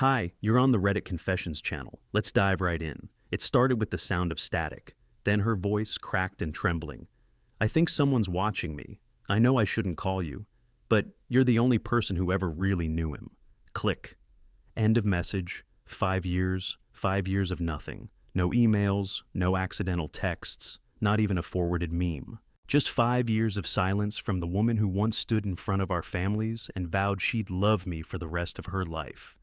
Hi, you're on the Reddit Confessions channel. Let's dive right in. It started with the sound of static, then her voice cracked and trembling. I think someone's watching me. I know I shouldn't call you, but you're the only person who ever really knew him. Click. End of message. 5 years of nothing. No emails, no accidental texts, not even a forwarded meme. Just 5 years of silence from the woman who once stood in front of our families and vowed she'd love me for the rest of her life,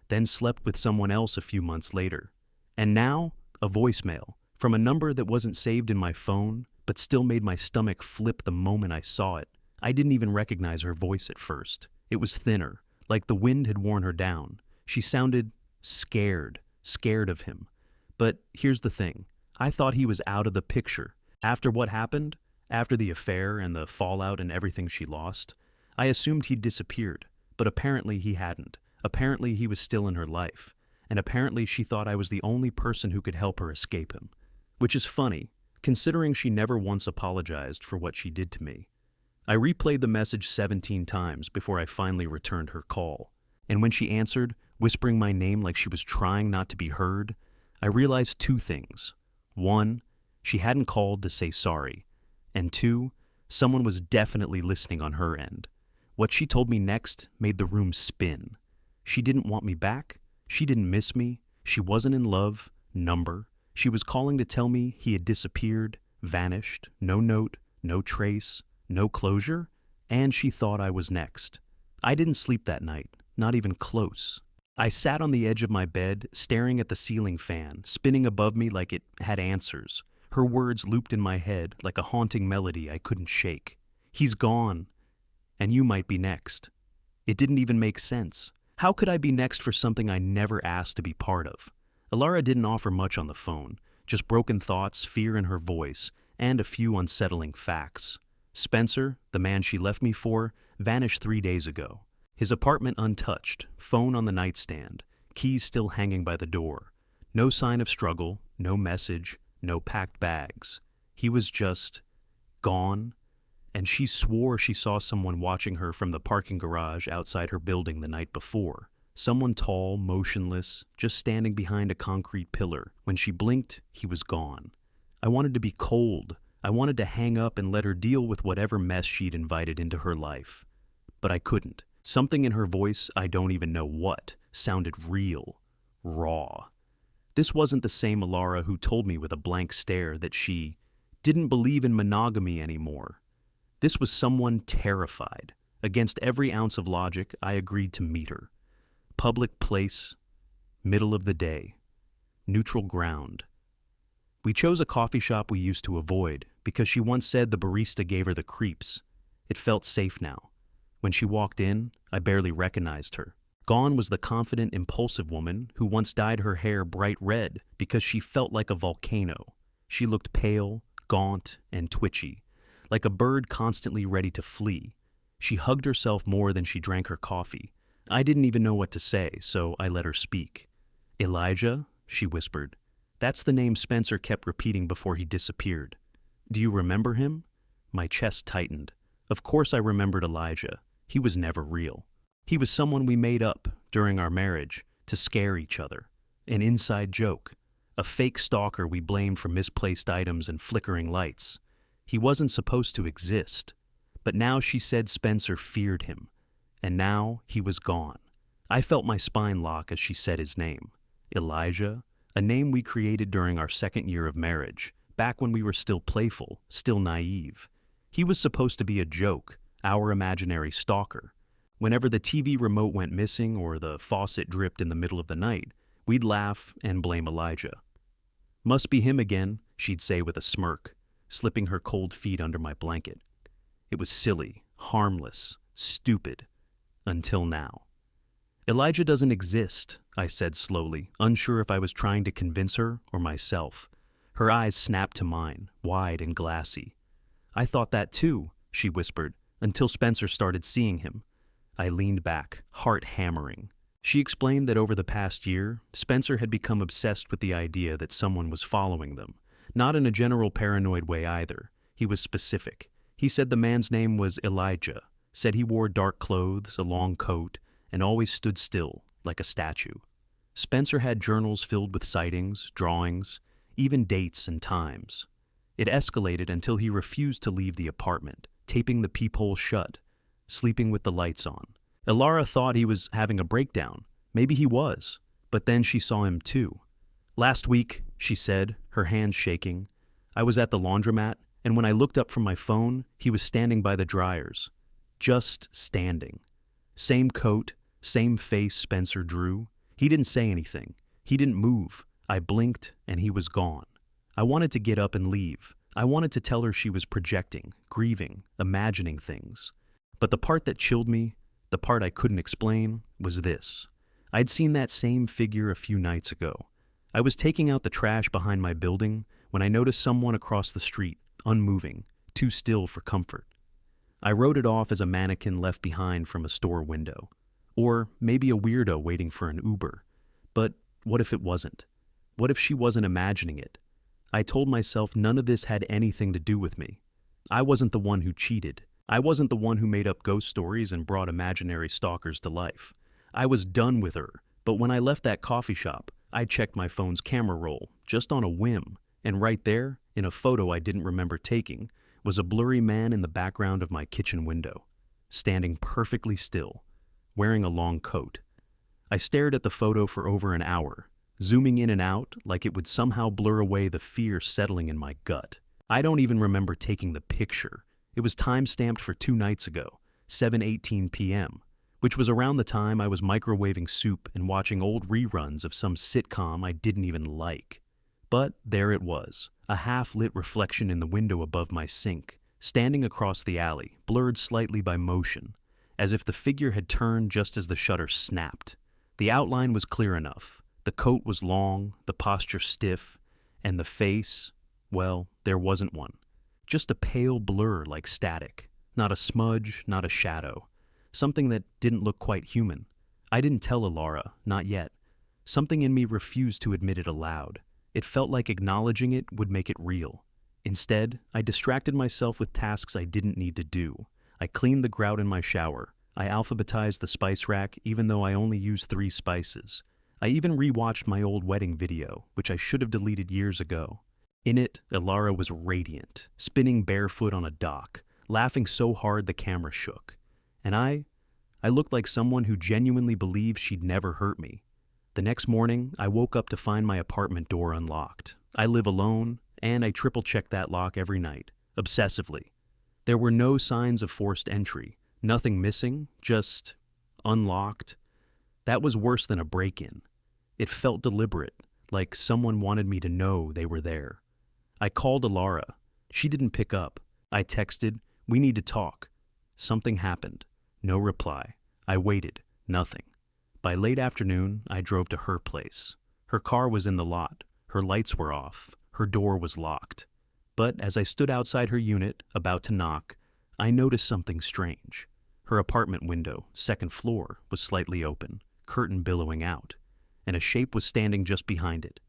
then slept with someone else a few months later. And now, a voicemail from a number that wasn't saved in my phone, but still made my stomach flip the moment I saw it. I didn't even recognize her voice at first. It was thinner, like the wind had worn her down. She sounded scared of him. But here's the thing. I thought he was out of the picture. After what happened, after the affair and the fallout and everything she lost, I assumed he'd disappeared. But apparently he hadn't. Apparently he was still in her life. And apparently she thought I was the only person who could help her escape him. Which is funny, considering she never once apologized for what she did to me. I replayed the message 17 times before I finally returned her call. And when she answered, whispering my name like she was trying not to be heard, I realized two things. One, she hadn't called to say sorry. And two, someone was definitely listening on her end. What she told me next made the room spin. She didn't want me back. She didn't miss me. She wasn't in love. Number. She was calling to tell me he had disappeared, vanished, no note, no trace, no closure, and she thought I was next. I didn't sleep that night, not even close. I sat on the edge of my bed, staring at the ceiling fan, spinning above me like it had answers. Her words looped in my head like a haunting melody I couldn't shake. He's gone, and you might be next. It didn't even make sense. How could I be next for something I never asked to be part of? Alara didn't offer much on the phone, just broken thoughts, fear in her voice, and a few unsettling facts. Spencer, the man she left me for, vanished 3 days ago. His apartment untouched, phone on the nightstand, keys still hanging by the door. No sign of struggle, no message, no packed bags. He was just gone, and she swore she saw someone watching her from the parking garage outside her building the night before. Someone tall, motionless, just standing behind a concrete pillar. When she blinked, he was gone. I wanted to be cold. I wanted to hang up and let her deal with whatever mess she'd invited into her life. But I couldn't. Something in her voice, I don't even know what, sounded real, raw. This wasn't the same Alara who told me with a blank stare that she didn't believe in monogamy anymore. This was someone terrified. Against every ounce of logic, I agreed to meet her. Public place, middle of the day, neutral ground. We chose a coffee shop we used to avoid because she once said the barista gave her the creeps. It felt safe now. When she walked in, I barely recognized her. Gone was the confident, impulsive woman who once dyed her hair bright red because she felt like a volcano. She looked pale, gaunt, and twitchy, like a bird constantly ready to flee. She hugged herself more than she drank her coffee. I didn't even know what to say, so I let her speak. Elijah, she whispered. That's the name Spencer kept repeating before he disappeared. Do you remember him? My chest tightened. Of course I remembered Elijah. He was never real. He was someone we made up during our marriage to scare each other. An inside joke. A fake stalker we blamed for misplaced items and flickering lights. He wasn't supposed to exist. But now she said Spencer feared him. And now he was gone. I felt my spine lock as she said his name. Elijah, a name we created during our second year of marriage, back when we were still playful, still naive. He was supposed to be a joke, our imaginary stalker. Whenever the TV remote went missing or the faucet dripped in the middle of the night, we'd laugh and blame Elijah. Must be him again, she'd say with a smirk, slipping her cold feet under my blanket. It was silly, harmless, stupid. Until now. Elijah doesn't exist, I said slowly, unsure if I was trying to convince her or myself. Her eyes snapped to mine, wide and glassy. I thought that too, she whispered, until Spencer started seeing him. I leaned back, heart hammering. She explained that over the past year, Spencer had become obsessed with the idea that someone was following them. Not in a general paranoid way either. He was specific. He said the man's name was Elijah. Said he wore dark clothes, a long coat, and always stood still, like a statue. Spencer had journals filled with sightings, drawings, even dates and times. It escalated until he refused to leave the apartment, taping the peephole shut, sleeping with the lights on. Ilara thought he was having a breakdown. Maybe he was, but then she saw him too. "Last week," she said, her hands shaking, "I was at the laundromat, and when I looked up from my phone, he was standing by the dryers. Just standing. Same coat, same face Spencer drew. He didn't say anything. He didn't move. I blinked, and he was gone. I wanted to get up and leave. I wanted to tell her she was projecting, grieving, imagining things. But the part that chilled me, the part I couldn't explain, was this. I'd seen that same figure a few nights ago. I was taking out the trash behind my building when I noticed someone across the street, unmoving, too still for comfort. I wrote it off as a mannequin left behind from a store window. Or maybe a weirdo waiting for an Uber. But what if it wasn't? What if she wasn't imagining it? I told myself none of this had anything to do with me. I wasn't the one who cheated. I wasn't the one who made up ghost stories and brought imaginary stalkers to life. I was done with her, but when I left that coffee shop, I checked my phone's camera roll, just on a whim, and right there, in a photo I didn't remember taking, was a blurry man in the background of my kitchen window, standing perfectly still, wearing a long coat. I stared at the photo for over an hour, zooming in and out like it would somehow blur away the fear settling in my gut. I don't even remember taking the picture. It was time-stamped for 2 nights ago, 7:18 p.m., which was around the time I was microwaving soup and watching old reruns of some sitcom I didn't even like. But there it was, a half-lit reflection in the window above my sink, standing across the alley, blurred slightly by motion, as if the figure had turned just as the shutter snapped. The outline was clear enough. The coat was long, the posture stiff, and the face, well, there wasn't one. Just a pale blur like static. Not a smudge, not a shadow. Something that didn't look quite human. I didn't tell Ilara, not yet. Something in me refused to admit it aloud. It felt like acknowledging it would make it real. Instead, I distracted myself with tasks I didn't need to do. I cleaned the grout in my shower. I alphabetized the spice rack even though I only used 3 spices. I even rewatched my old wedding video, which I should have deleted years ago. In it, Ilara was radiant, spinning barefoot on a dock, laughing so hard the camera shook. And I looked like someone who genuinely believed she'd never hurt me. The next morning, I woke up to find my apartment door unlocked. I live alone, and I triple-check that lock every night, obsessively. There were no signs of forced entry, nothing missing, just unlocked. That was worse than a break-in. It felt deliberate, like someone wanted me to know they were there. I called Ilara. She didn't pick up. I texted, "We need to talk." Something happened. No reply. I waited. Nothing. By late afternoon, I drove to her place. Her car was in the lot. Her lights were off. Her door was locked. But as I stood outside her unit, about to knock, I noticed something strange. Her apartment window, 2nd floor, was slightly open, curtain billowing out, and a shape was standing just behind it.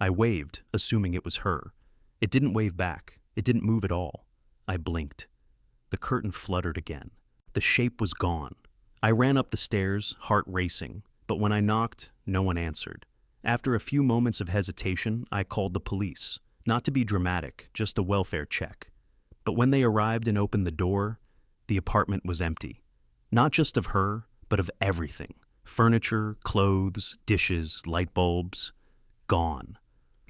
I waved, assuming it was her. It didn't wave back. It didn't move at all. I blinked. The curtain fluttered again. The shape was gone. I ran up the stairs, heart racing, but when I knocked, no one answered. After a few moments of hesitation, I called the police. Not to be dramatic, just a welfare check. But when they arrived and opened the door, the apartment was empty. Not just of her, but of everything. Furniture, clothes, dishes, light bulbs. Gone.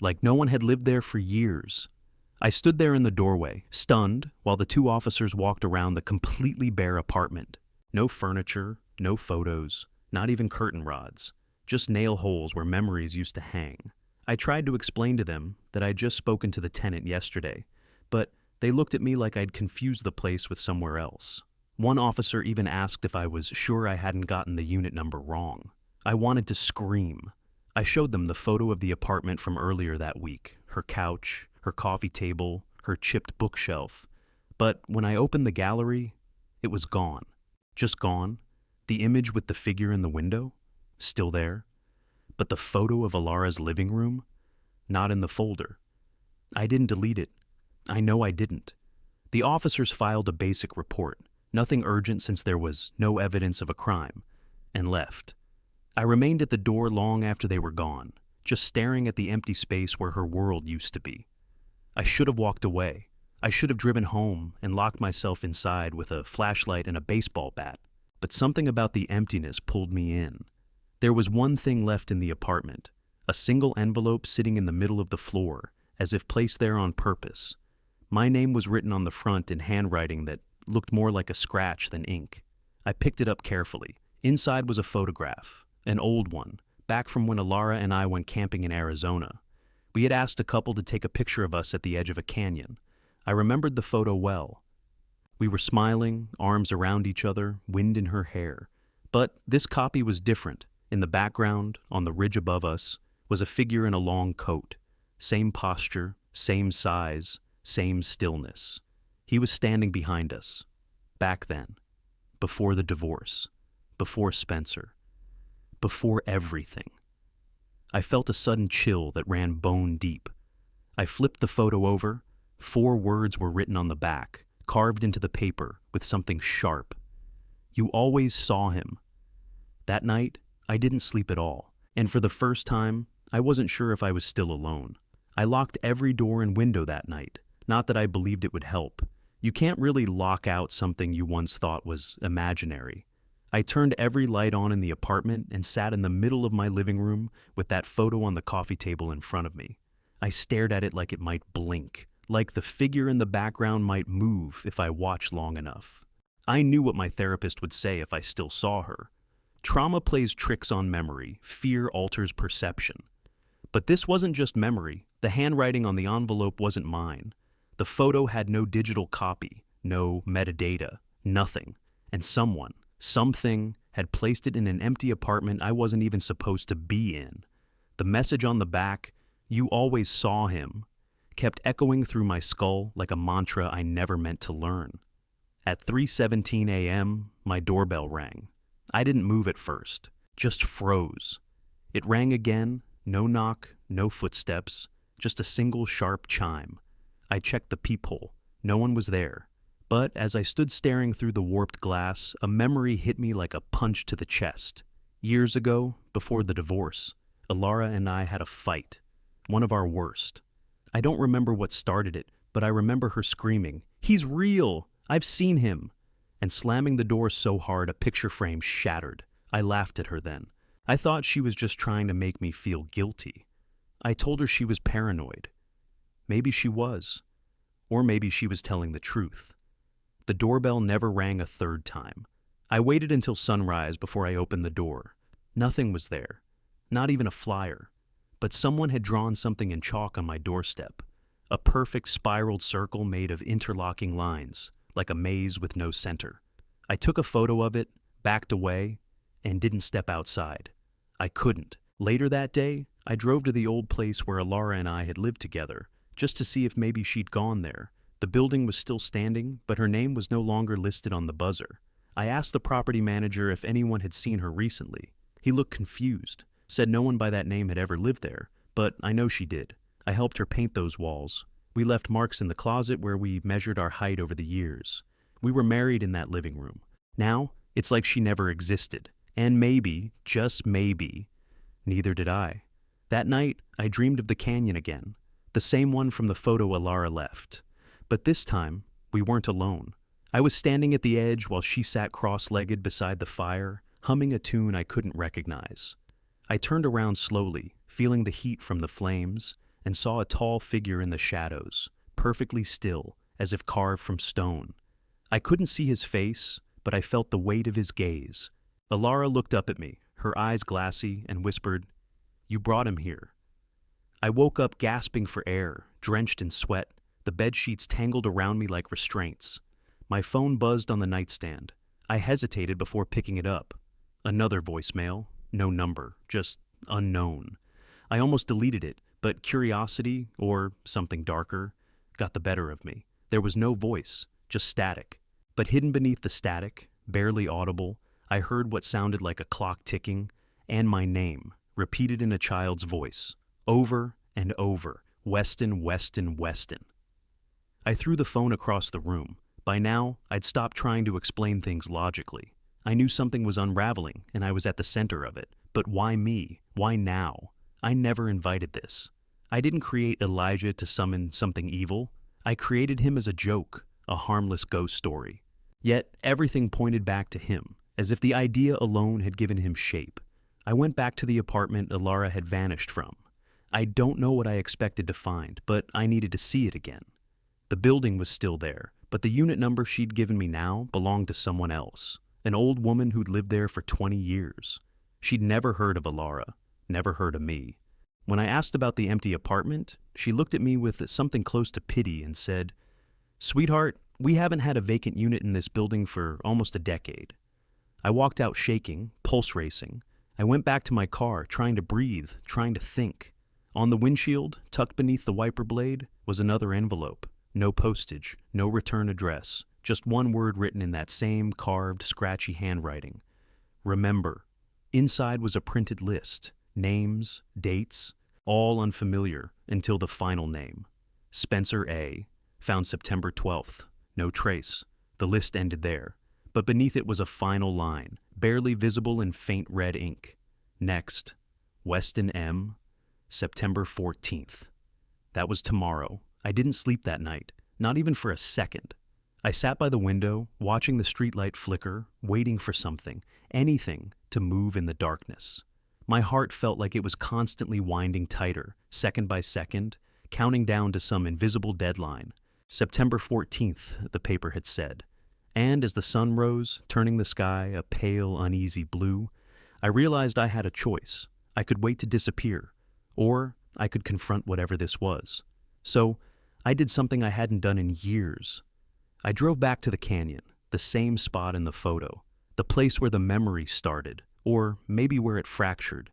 Like no one had lived there for years. I stood there in the doorway, stunned, while the 2 officers walked around the completely bare apartment. No furniture, no photos, not even curtain rods. Just nail holes where memories used to hang. I tried to explain to them that I'd just spoken to the tenant yesterday, but they looked at me like I'd confused the place with somewhere else. One officer even asked if I was sure I hadn't gotten the unit number wrong. I wanted to scream. I showed them the photo of the apartment from earlier that week, her couch, her coffee table, her chipped bookshelf. But when I opened the gallery, it was gone. Just gone. The image with the figure in the window, still there. But the photo of Ilara's living room, not in the folder. I didn't delete it. I know I didn't. The officers filed a basic report, nothing urgent since there was no evidence of a crime, and left. I remained at the door long after they were gone, just staring at the empty space where her world used to be. I should have walked away. I should have driven home and locked myself inside with a flashlight and a baseball bat. But something about the emptiness pulled me in. There was one thing left in the apartment, a single envelope sitting in the middle of the floor, as if placed there on purpose. My name was written on the front in handwriting that looked more like a scratch than ink. I picked it up carefully. Inside was a photograph, an old one, back from when Alara and I went camping in Arizona. We had asked a couple to take a picture of us at the edge of a canyon. I remembered the photo well. We were smiling, arms around each other, wind in her hair. But this copy was different. In the background, on the ridge above us, was a figure in a long coat. Same posture, same size, same stillness. He was standing behind us. Back then. Before the divorce. Before Spencer. Before everything. I felt a sudden chill that ran bone deep. I flipped the photo over. 4 words were written on the back, carved into the paper with something sharp. You always saw him. That night, I didn't sleep at all, and for the first time, I wasn't sure if I was still alone. I locked every door and window that night, not that I believed it would help. You can't really lock out something you once thought was imaginary. I turned every light on in the apartment and sat in the middle of my living room with that photo on the coffee table in front of me. I stared at it like it might blink, like the figure in the background might move if I watched long enough. I knew what my therapist would say if I still saw her. Trauma plays tricks on memory, fear alters perception. But this wasn't just memory. The handwriting on the envelope wasn't mine. The photo had no digital copy, no metadata, nothing. And something had placed it in an empty apartment I wasn't even supposed to be in. The message on the back, "You always saw him," kept echoing through my skull like a mantra I never meant to learn. At 3:17 a.m., my doorbell rang. I didn't move at first, just froze. It rang again, no knock, no footsteps, just a single sharp chime. I checked the peephole. No one was there. But as I stood staring through the warped glass, a memory hit me like a punch to the chest. Years ago, before the divorce, Alara and I had a fight, one of our worst. I don't remember what started it, but I remember her screaming, "He's real! I've seen him!" and slamming the door so hard a picture frame shattered. I laughed at her then. I thought she was just trying to make me feel guilty. I told her she was paranoid. Maybe she was. Or maybe she was telling the truth. The doorbell never rang a third time. I waited until sunrise before I opened the door. Nothing was there. Not even a flyer. But someone had drawn something in chalk on my doorstep. A perfect spiraled circle made of interlocking lines, like a maze with no center. I took a photo of it, backed away, and didn't step outside. I couldn't. Later that day, I drove to the old place where Alara and I had lived together, just to see if maybe she'd gone there. The building was still standing, but her name was no longer listed on the buzzer. I asked the property manager if anyone had seen her recently. He looked confused, said no one by that name had ever lived there, but I know she did. I helped her paint those walls. We left marks in the closet where we measured our height over the years. We were married in that living room. Now, it's like she never existed. And maybe, just maybe, neither did I. That night, I dreamed of the canyon again, the same one from the photo Alara left. But this time, we weren't alone. I was standing at the edge while she sat cross-legged beside the fire, humming a tune I couldn't recognize. I turned around slowly, feeling the heat from the flames, and saw a tall figure in the shadows, perfectly still, as if carved from stone. I couldn't see his face, but I felt the weight of his gaze. Alara looked up at me, her eyes glassy, and whispered, "You brought him here." I woke up gasping for air, drenched in sweat, the bedsheets tangled around me like restraints. My phone buzzed on the nightstand. I hesitated before picking it up. Another voicemail, no number, just unknown. I almost deleted it, but curiosity, or something darker, got the better of me. There was no voice, just static. But hidden beneath the static, barely audible, I heard what sounded like a clock ticking, and my name, repeated in a child's voice, over and over, Weston, Weston, Weston. I threw the phone across the room. By now, I'd stopped trying to explain things logically. I knew something was unraveling, and I was at the center of it, But why me? Why now? I never invited this. I didn't create Elijah to summon something evil. I created him as a joke, a harmless ghost story. Yet everything pointed back to him, as if the idea alone had given him shape. I went back to the apartment Ilara had vanished from. I don't know what I expected to find, but I needed to see it again. The building was still there, but the unit number she'd given me now belonged to someone else, an old woman who'd lived there for 20 years. She'd never heard of Ilara, never heard of me. When I asked about the empty apartment, she looked at me with something close to pity and said, "Sweetheart, we haven't had a vacant unit in this building for almost a decade." I walked out shaking, pulse racing. I went back to my car, trying to breathe, trying to think. On the windshield, tucked beneath the wiper blade, was another envelope. No postage, no return address, just one word written in that same carved, scratchy handwriting. Remember. Inside was a printed list, names, dates, all unfamiliar until the final name. Spencer A., found September 12th. No trace. The list ended there. But beneath it was a final line, barely visible in faint red ink. Next, Weston M., September 14th. That was tomorrow. I didn't sleep that night, not even for a second. I sat by the window, watching the streetlight flicker, waiting for something, anything, to move in the darkness. My heart felt like it was constantly winding tighter, second by second, counting down to some invisible deadline. September 14th, the paper had said. And as the sun rose, turning the sky a pale, uneasy blue, I realized I had a choice. I could wait to disappear, or I could confront whatever this was. So, I did something I hadn't done in years. I drove back to the canyon, the same spot in the photo, the place where the memory started, or maybe where it fractured.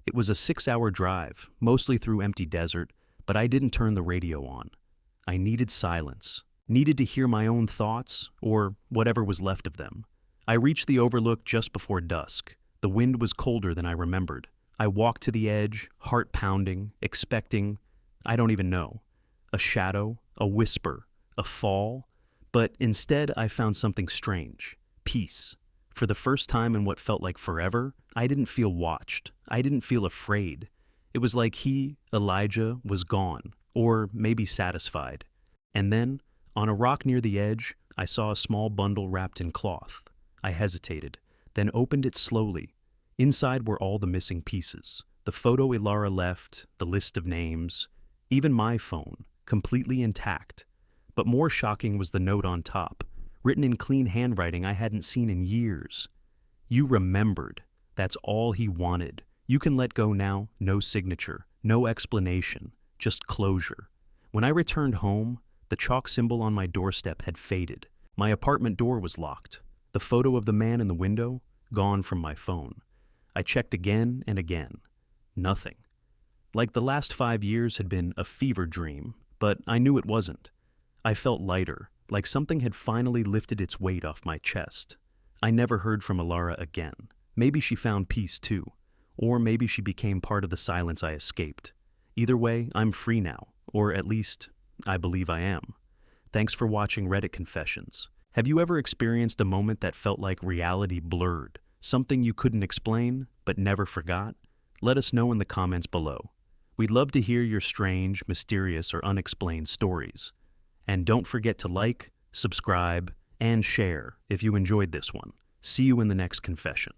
It was a 6-hour drive, mostly through empty desert, but I didn't turn the radio on. I needed silence, needed to hear my own thoughts, or whatever was left of them. I reached the overlook just before dusk. The wind was colder than I remembered. I walked to the edge, heart pounding, expecting, I don't even know, a shadow, a whisper, a fall, but instead I found something strange, peace. For the first time in what felt like forever, I didn't feel watched. I didn't feel afraid. It was like he, Elijah, was gone, or maybe satisfied. And then, on a rock near the edge, I saw a small bundle wrapped in cloth. I hesitated, then opened it slowly. Inside were all the missing pieces. The photo Ilara left, the list of names, even my phone, completely intact. But more shocking was the note on top, written in clean handwriting I hadn't seen in years. You remembered. That's all he wanted. You can let go now, no signature, no explanation, just closure. When I returned home, the chalk symbol on my doorstep had faded. My apartment door was locked. The photo of the man in the window, gone from my phone. I checked again and again. Nothing. Like the last 5 years had been a fever dream, but I knew it wasn't. I felt lighter, like something had finally lifted its weight off my chest. I never heard from Ilara again. Maybe she found peace too, or maybe she became part of the silence I escaped. Either way, I'm free now, or at least, I believe I am. Thanks for watching Reddit Confessions. Have you ever experienced a moment that felt like reality blurred? Something you couldn't explain, but never forgot? Let us know in the comments below. We'd love to hear your strange, mysterious, or unexplained stories. And don't forget to like, subscribe, and share if you enjoyed this one. See you in the next confession.